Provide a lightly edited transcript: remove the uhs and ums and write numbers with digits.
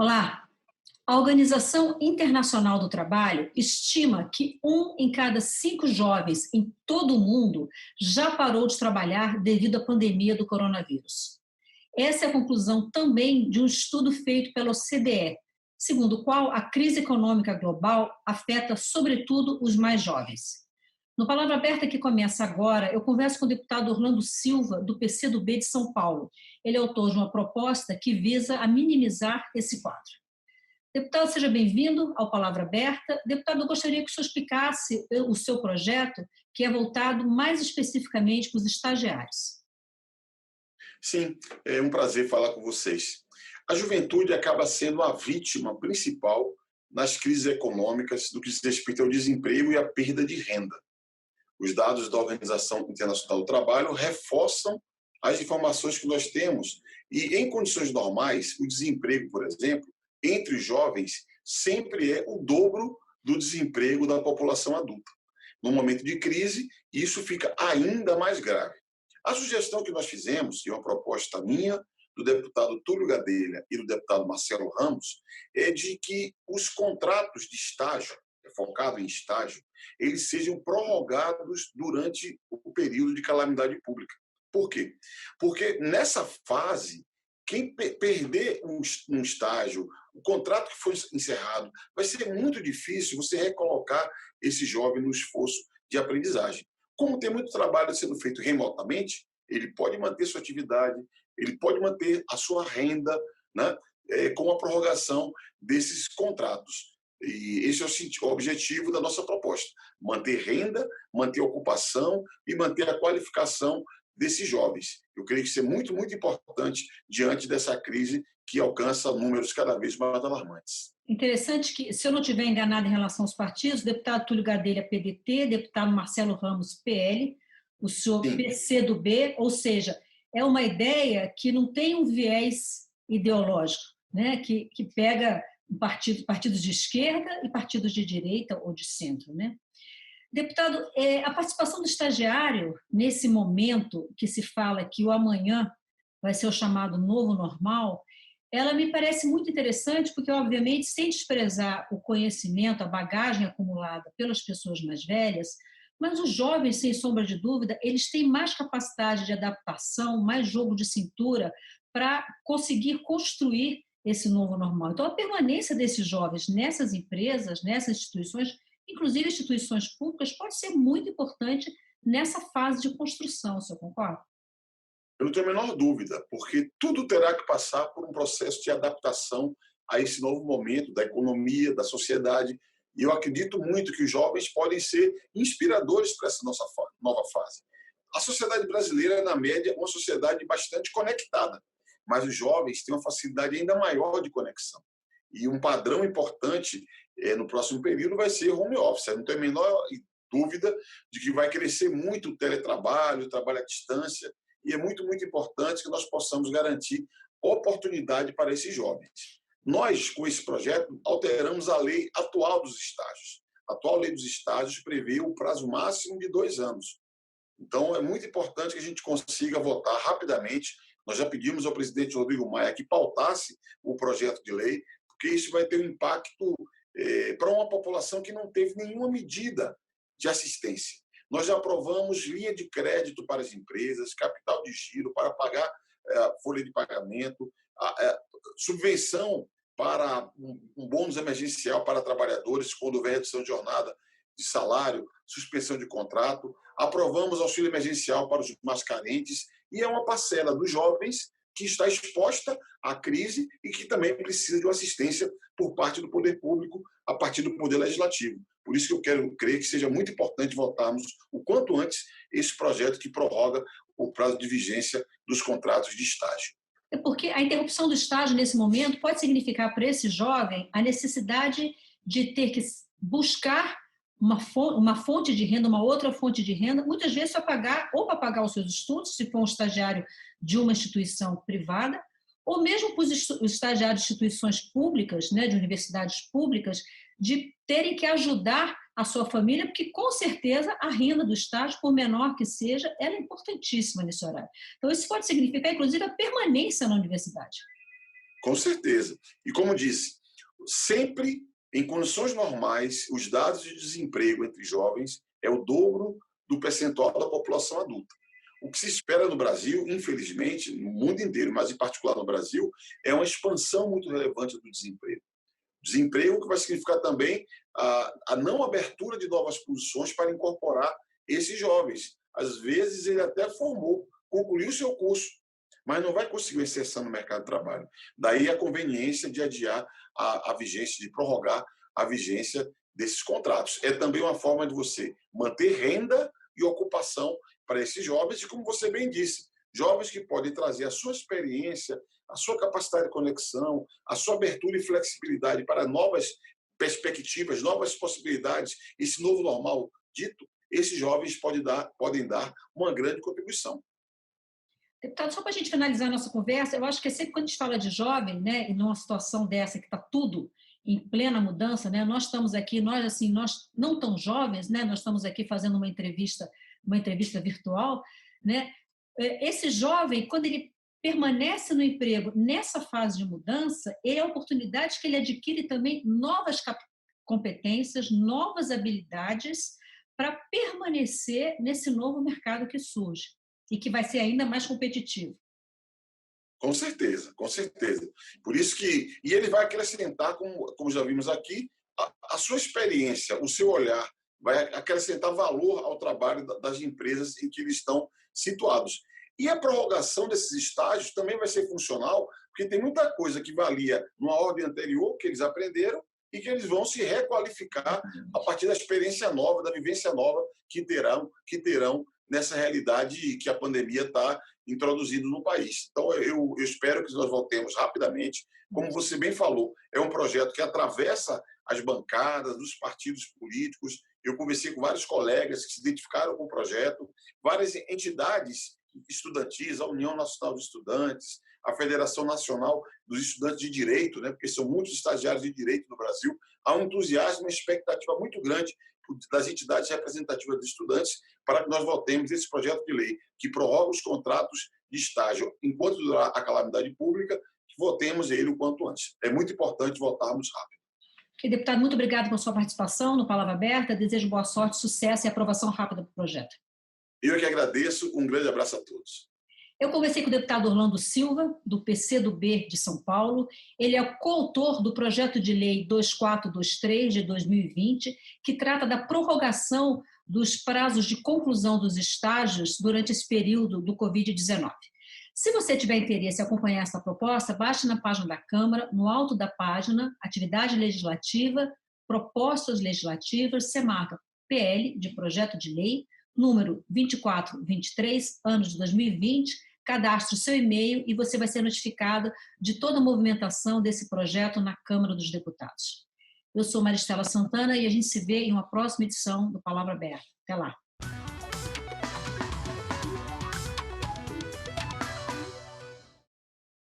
Olá! A Organização Internacional do Trabalho estima que 1 em cada 5 jovens em todo o mundo já parou de trabalhar devido à pandemia do coronavírus. Essa é a conclusão também de um estudo feito pela OCDE, segundo o qual a crise econômica global afeta sobretudo os mais jovens. No Palavra Aberta, que começa agora, eu converso com o deputado Orlando Silva, do PCdoB de São Paulo. Ele é autor de uma proposta que visa a minimizar esse quadro. Deputado, seja bem-vindo ao Palavra Aberta. Deputado, eu gostaria que o senhor explicasse o seu projeto, que é voltado mais especificamente para os estagiários. Sim, é um prazer falar com vocês. A juventude acaba sendo a vítima principal nas crises econômicas do que diz respeito ao desemprego e à perda de renda. Os dados da Organização Internacional do Trabalho reforçam as informações que nós temos e, em condições normais, o desemprego, por exemplo, entre os jovens, sempre é o dobro do desemprego da população adulta. No momento de crise, isso fica ainda mais grave. A sugestão que nós fizemos, e é uma proposta minha, do deputado Túlio Gadelha e do deputado Marcelo Ramos, é de que os contratos de estágio, focado em estágio, eles sejam prorrogados durante o período de calamidade pública. Por quê? Porque nessa fase, quem perder um estágio, o contrato que foi encerrado, vai ser muito difícil você recolocar esse jovem no esforço de aprendizagem. Como tem muito trabalho sendo feito remotamente, ele pode manter sua atividade, ele pode manter a sua renda, né, com a prorrogação desses contratos. E esse é o objetivo da nossa proposta: manter renda, manter a ocupação e manter a qualificação desses jovens. Eu creio que isso é muito, muito importante diante dessa crise que alcança números cada vez mais alarmantes. Interessante que, se eu não estiver enganado em relação aos partidos, o deputado Túlio Gadelha, PDT, deputado Marcelo Ramos, PL, o senhor Sim, PCdoB, ou seja, é uma ideia que não tem um viés ideológico, né? que pega partidos de esquerda e partidos de direita ou de centro. Né? Deputado, a participação do estagiário, nesse momento que se fala que o amanhã vai ser o chamado novo normal, ela me parece muito interessante porque, obviamente, sem desprezar o conhecimento, a bagagem acumulada pelas pessoas mais velhas, mas os jovens, sem sombra de dúvida, eles têm mais capacidade de adaptação, mais jogo de cintura para conseguir construir esse novo normal. Então, a permanência desses jovens nessas empresas, nessas instituições, inclusive instituições públicas, pode ser muito importante nessa fase de construção, o senhor concorda? eu não tenho a menor dúvida, porque tudo terá que passar por um processo de adaptação a esse novo momento da economia, da sociedade, e eu acredito muito que os jovens podem ser inspiradores para essa nossa nova fase. A sociedade brasileira, na média, é uma sociedade bastante conectada, mas os jovens têm uma facilidade ainda maior de conexão. E um padrão importante no próximo período vai ser home office. Eu não tenho a menor dúvida de que vai crescer muito o teletrabalho, o trabalho à distância, e é muito, muito importante que nós possamos garantir oportunidade para esses jovens. Nós, com esse projeto, alteramos a lei atual dos estágios. A atual lei dos estágios prevê o prazo máximo de 2 anos. Então, é muito importante que a gente consiga votar rapidamente. Nós já pedimos ao presidente Rodrigo Maia que pautasse o projeto de lei, porque isso vai ter um impacto para uma população que não teve nenhuma medida de assistência. Nós já aprovamos linha de crédito para as empresas, capital de giro para pagar folha de pagamento, subvenção para um bônus emergencial para trabalhadores quando houver redução de jornada de salário, suspensão de contrato. Aprovamos auxílio emergencial para os mais carentes e é uma parcela dos jovens que está exposta à crise e que também precisa de uma assistência por parte do poder público a partir do poder legislativo. Por isso que eu quero crer que seja muito importante votarmos o quanto antes esse projeto que prorroga o prazo de vigência dos contratos de estágio. É porque a interrupção do estágio, nesse momento, pode significar para esse jovem a necessidade de ter que buscar uma fonte de renda, uma outra fonte de renda, muitas vezes para pagar os seus estudos, se for um estagiário de uma instituição privada, ou mesmo para os estagiários de instituições públicas, né, de universidades públicas, de terem que ajudar a sua família, porque com certeza a renda do estágio, por menor que seja, ela é importantíssima nesse horário. Então isso pode significar, inclusive, a permanência na universidade. Com certeza. E como disse, sempre em condições normais, os dados de desemprego entre jovens é o dobro do percentual da população adulta. O que se espera no Brasil, infelizmente, no mundo inteiro, mas em particular no Brasil, é uma expansão muito relevante do desemprego. Desemprego que vai significar também a não abertura de novas posições para incorporar esses jovens. Às vezes ele até formou, concluiu o seu curso, mas não vai conseguir uma inserção no mercado de trabalho. Daí a conveniência de adiar a vigência, de prorrogar a vigência desses contratos. É também uma forma de você manter renda e ocupação para esses jovens, e como você bem disse, jovens que podem trazer a sua experiência, a sua capacidade de conexão, a sua abertura e flexibilidade para novas perspectivas, novas possibilidades, esse novo normal dito, esses jovens podem dar uma grande contribuição. Deputado, só para a gente finalizar a nossa conversa, eu acho que sempre quando a gente fala de jovem, né, e numa situação dessa que está tudo em plena mudança, né, nós estamos aqui, nós não tão jovens, né, nós estamos aqui fazendo uma entrevista virtual, né, esse jovem, quando ele permanece no emprego nessa fase de mudança, é a oportunidade que ele adquire também novas competências, novas habilidades para permanecer nesse novo mercado que surge e que vai ser ainda mais competitivo. Com certeza, com certeza. Por isso que e ele vai acrescentar, como já vimos aqui, a sua experiência, o seu olhar, vai acrescentar valor ao trabalho das empresas em que eles estão situados. E a prorrogação desses estágios também vai ser funcional, porque tem muita coisa que valia numa ordem anterior, que eles aprenderam, e que eles vão se requalificar a partir da experiência nova, da vivência nova que terão nessa realidade que a pandemia está introduzindo no país. Então, eu espero que nós voltemos rapidamente. Como você bem falou, é um projeto que atravessa as bancadas dos partidos políticos. Eu conversei com vários colegas que se identificaram com o projeto, várias entidades estudantis, a União Nacional de Estudantes, a Federação Nacional dos Estudantes de Direito, né, porque são muitos estagiários de direito no Brasil. Há um entusiasmo, uma expectativa muito grande das entidades representativas de estudantes para que nós votemos esse projeto de lei que prorroga os contratos de estágio enquanto durar a calamidade pública, que votemos ele o quanto antes. É muito importante votarmos rápido. Okay, deputado, muito obrigado pela sua participação no Palavra Aberta. Desejo boa sorte, sucesso e aprovação rápida do projeto. Eu que agradeço. Um grande abraço a todos. Eu conversei com o deputado Orlando Silva, do PCdoB de São Paulo. Ele é o coautor do projeto de lei 2423 de 2020, que trata da prorrogação dos prazos de conclusão dos estágios durante esse período do Covid-19. Se você tiver interesse em acompanhar essa proposta, baixe na página da Câmara, no alto da página, Atividade Legislativa, Propostas Legislativas, você marca PL, de projeto de lei, número 2423, ano de 2020, cadastre o seu e-mail e você vai ser notificado de toda a movimentação desse projeto na Câmara dos Deputados. Eu sou Maristela Santana e a gente se vê em uma próxima edição do Palavra Aberta. Até lá.